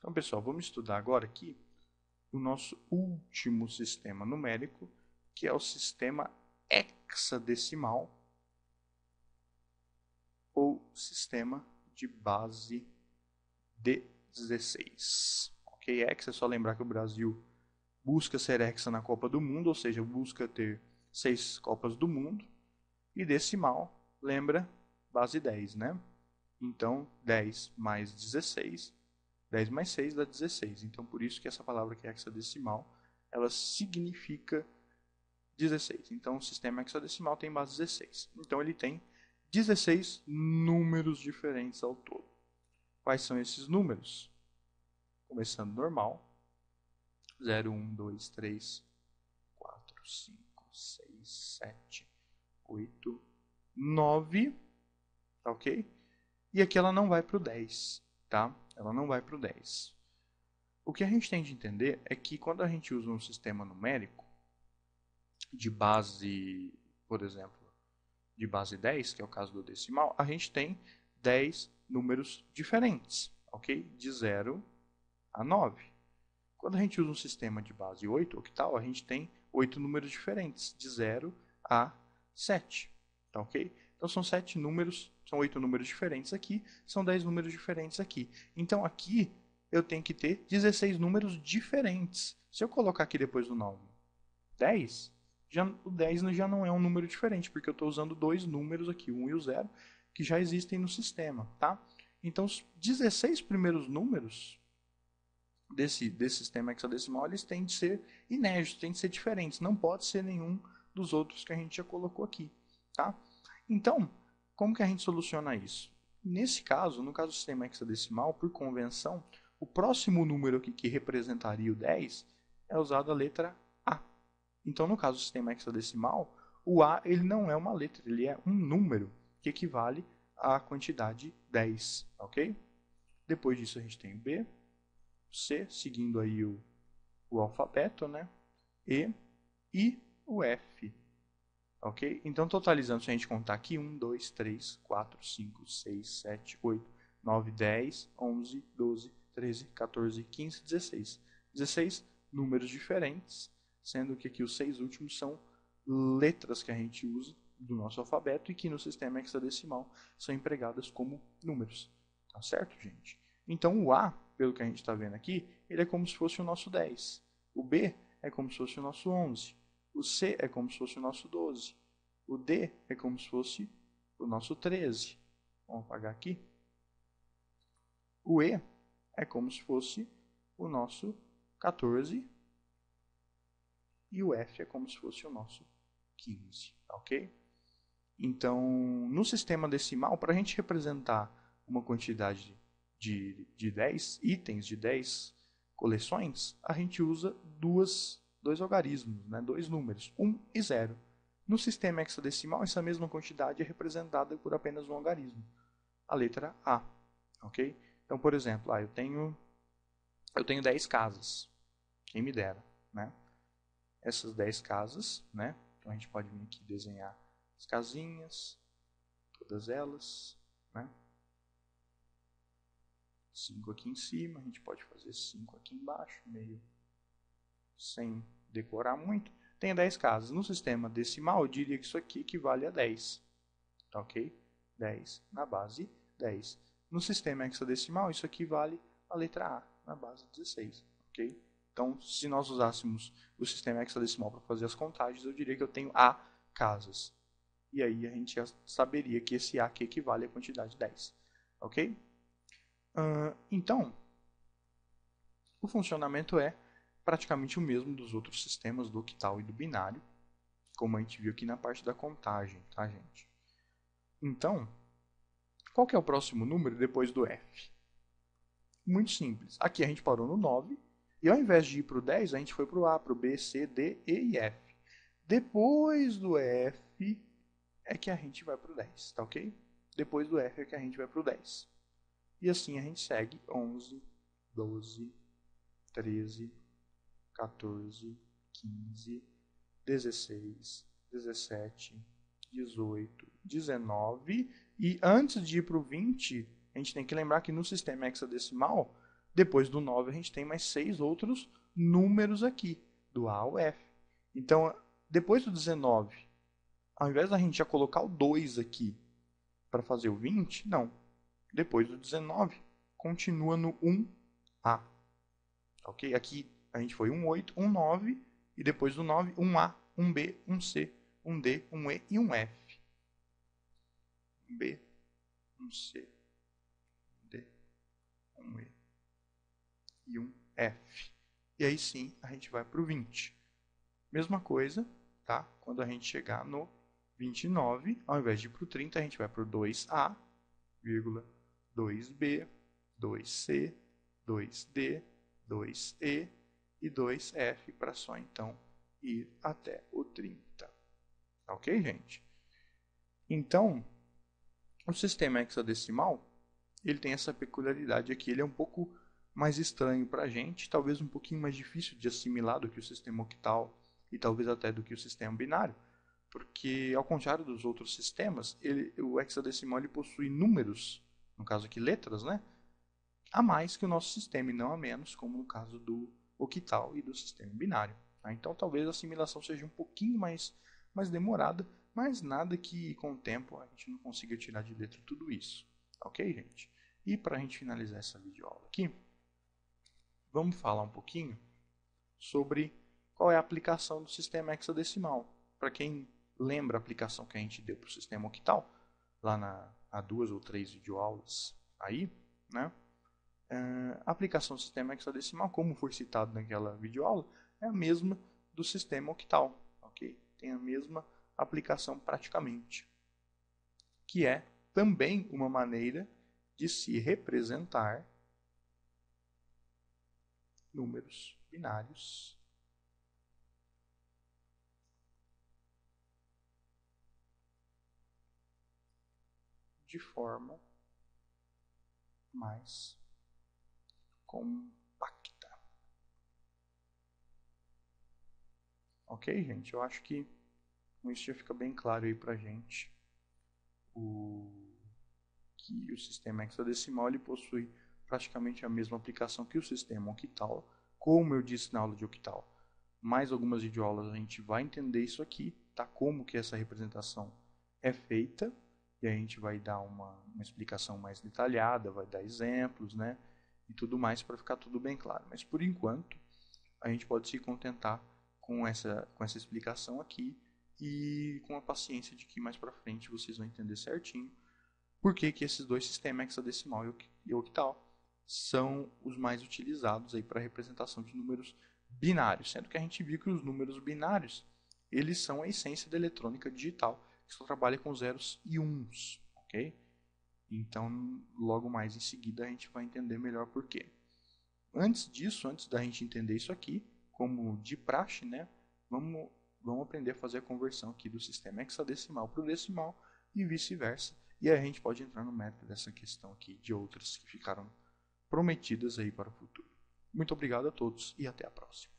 Então, pessoal, vamos estudar agora aqui o nosso último sistema numérico, que é o sistema hexadecimal ou sistema de base 16. Ok? Hexa é só lembrar que o Brasil busca ser hexa na Copa do Mundo, ou seja, busca ter 6 Copas do Mundo. E decimal, lembra, base 10, né? Então, 10 mais 16, 10 mais 6 dá 16. Então, por isso que essa palavra que é hexadecimal, ela significa 16. Então, o sistema hexadecimal tem base 16. Então, ele tem 16 números diferentes ao todo. Quais são esses números? Começando normal. 0, 1, 2, 3, 4, 5, 6, 7, 8, 9. Tá ok? E aqui ela não vai para o 10. Tá? Ela não vai para o 10. O que a gente tem de entender é que quando a gente usa um sistema numérico de base, por exemplo, de base 10, que é o caso do decimal, a gente tem 10 números diferentes, ok? De 0 a 9. Quando a gente usa um sistema de base 8, octal, a gente tem 8 números diferentes, de 0 a 7, tá ok? Então são 7 números, são 8 números diferentes aqui, são 10 números diferentes aqui. Então aqui eu tenho que ter 16 números diferentes. Se eu colocar aqui depois do nome 10, o 10 já não é um número diferente, porque eu estou usando dois números aqui, o 1 e o 0, que já existem no sistema. Tá? Então os 16 primeiros números desse sistema hexadecimal, eles têm de ser inéditos, têm de ser diferentes, não pode ser nenhum dos outros que a gente já colocou aqui. Tá? Então, como que a gente soluciona isso? Nesse caso, no caso do sistema hexadecimal, por convenção, o próximo número aqui que representaria o 10 é usado a letra A. Então, no caso do sistema hexadecimal, o A ele não é uma letra, ele é um número que equivale à quantidade 10. Ok? Depois disso, a gente tem o B, o C, seguindo aí o alfabeto, né? E o F. Ok? Então, totalizando, se a gente contar aqui, 1, 2, 3, 4, 5, 6, 7, 8, 9, 10, 11, 12, 13, 14, 15, 16. 16 números diferentes, sendo que aqui os 6 últimos são letras que a gente usa do nosso alfabeto e que no sistema hexadecimal são empregadas como números. Tá certo, gente? Então, o A, pelo que a gente está vendo aqui, ele é como se fosse o nosso 10. O B é como se fosse o nosso 11. O C é como se fosse o nosso 12. O D é como se fosse o nosso 13. Vamos apagar aqui. O E é como se fosse o nosso 14. E o F é como se fosse o nosso 15. Ok? Então, no sistema decimal, para a gente representar uma quantidade de 10 itens, de 10 coleções, a gente usa dois algarismos, né? Dois números, 1 e 0. No sistema hexadecimal, essa mesma quantidade é representada por apenas um algarismo, a letra A. Ok? Então, por exemplo, eu tenho 10 casas, quem me dera. Né? Essas 10 casas, né? Então a gente pode vir aqui desenhar as casinhas, todas elas, né? 5 aqui em cima, a gente pode fazer 5 aqui embaixo, meio sem decorar muito. Tem 10 casas. No sistema decimal, eu diria que isso aqui equivale a 10. Tá ok? 10 na base 10. No sistema hexadecimal, isso aqui vale a letra A na base 16. Ok? Então, se nós usássemos o sistema hexadecimal para fazer as contagens, eu diria que eu tenho A casas. E aí a gente já saberia que esse A aqui equivale à quantidade 10. Ok? Então, o funcionamento é praticamente o mesmo dos outros sistemas do octal e do binário, como a gente viu aqui na parte da contagem, tá, gente? Então, qual que é o próximo número depois do F? Muito simples. Aqui a gente parou no 9, e ao invés de ir para o 10, a gente foi para o A, para o B, C, D, E e F. Depois do F é que a gente vai para o 10, tá ok? Depois do F é que a gente vai para o 10. E assim a gente segue 11, 12, 13, 14, 15, 16, 17, 18, 19. E antes de ir para o 20, a gente tem que lembrar que no sistema hexadecimal, Depois do 9 a gente tem mais 6 outros números aqui, do A ao F. Então, depois do 19, ao invés da gente já colocar o 2 aqui para fazer o 20, não. Depois do 19, continua no 1A. Ok? Aqui a gente foi 1, 8, 1, 9, e depois do 9, 1A, 1B, 1C, 1D, 1E e 1F. 1B, 1C, 1D, 1E e 1F. E aí sim, a gente vai para o 20. Mesma coisa, tá? Quando a gente chegar no 29, ao invés de ir para o 30, a gente vai para o 2A, 2B, 2C, 2D, 2E e 2F para só então ir até o 30. Ok, gente? Então, o sistema hexadecimal, ele tem essa peculiaridade aqui, ele é um pouco mais estranho para a gente, talvez um pouquinho mais difícil de assimilar do que o sistema octal e talvez até do que o sistema binário, porque ao contrário dos outros sistemas, o hexadecimal ele possui números, no caso aqui letras, né, a mais que o nosso sistema e não a menos, como no caso do octal e do sistema binário. Tá? Então talvez a assimilação seja um pouquinho mais demorada, mas nada que com o tempo a gente não consiga tirar de letra tudo isso. Ok, gente? E para a gente finalizar essa videoaula aqui, vamos falar um pouquinho sobre qual é a aplicação do sistema hexadecimal. Para quem lembra a aplicação que a gente deu para o sistema octal, lá há 2 ou 3 videoaulas aí, né? A aplicação do sistema hexadecimal, como foi citado naquela videoaula, é a mesma do sistema octal, ok? Tem a mesma aplicação praticamente, que é também uma maneira de se representar números binários de forma mais compacta. Ok, gente? Eu acho que com isso já fica bem claro aí pra gente que o sistema hexadecimal ele possui praticamente a mesma aplicação que o sistema octal, como eu disse na aula de octal. Mais algumas videoaulas a gente vai entender isso aqui, tá? Como que essa representação é feita, e a gente vai dar uma explicação mais detalhada, vai dar exemplos, né? E tudo mais para ficar tudo bem claro. Mas por enquanto, a gente pode se contentar com essa explicação aqui e com a paciência de que mais para frente vocês vão entender certinho por que esses dois sistemas, hexadecimal e octal, são os mais utilizados aí para a representação de números binários, sendo que a gente viu que os números binários eles são a essência da eletrônica digital, que só trabalha com zeros e uns, ok? Então, logo mais em seguida a gente vai entender melhor por quê. Antes disso, antes da gente entender isso aqui, como de praxe, né, vamos aprender a fazer a conversão aqui do sistema hexadecimal para o decimal e vice-versa. E aí a gente pode entrar no mérito dessa questão aqui de outras que ficaram prometidas aí para o futuro. Muito obrigado a todos e até a próxima.